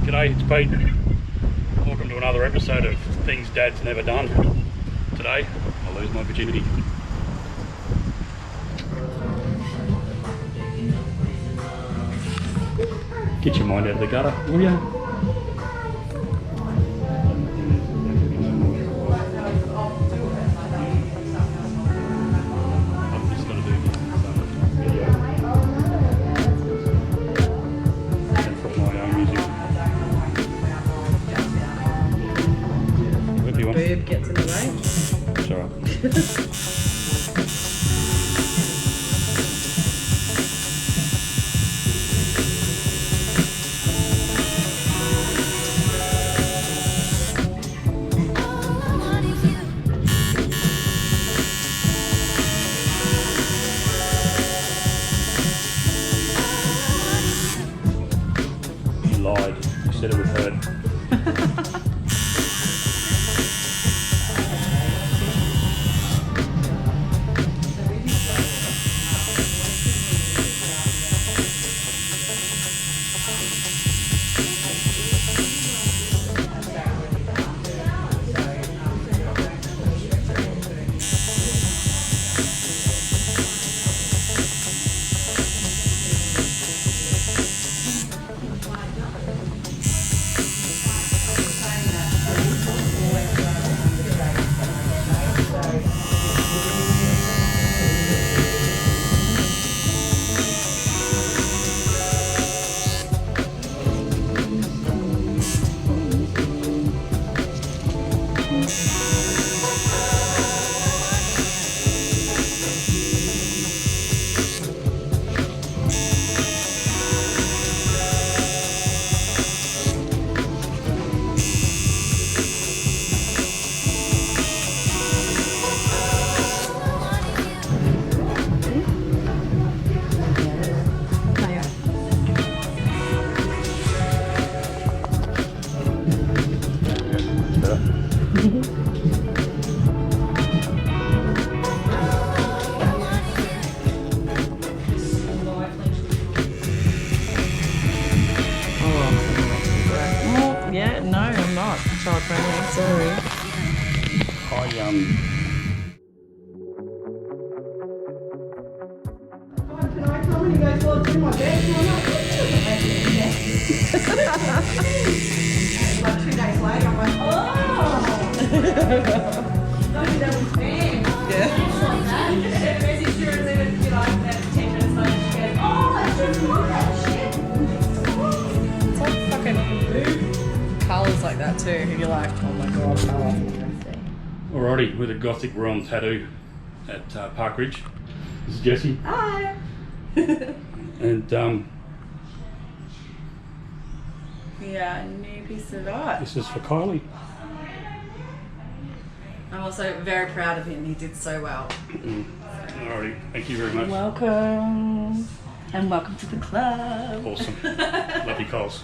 G'day, it's Pete. Welcome to another episode of Things Dad's Never Done. Today, I lose my virginity. Get your mind out of the gutter, will ya? I've just got to do video and put my own music. What do you want? Boob gets in the way. It's alright. Lied. You said it was hurt. Yeah, no, I'm not child friendly, sorry. Can I come and he goes, well, it's in my bed. And I'm like, what do you have in there? Like 2 days later, I'm like, oh. Don't do that with fans. Yeah. It's like that. And message her and then, you know, about 10 minutes later, she goes, oh, I just love that shit. It's like fucking colours like that too. And you're like, oh my god, how interesting. Alrighty, with a Gothic realm tattoo at Park Ridge. This is Jessi. Hi. And Yeah, a new piece of art. this is for Kylie. I'm also very proud of him. He did so well. Alrighty, thank you very much. Welcome. And welcome to the club. Awesome. Love you, Coles.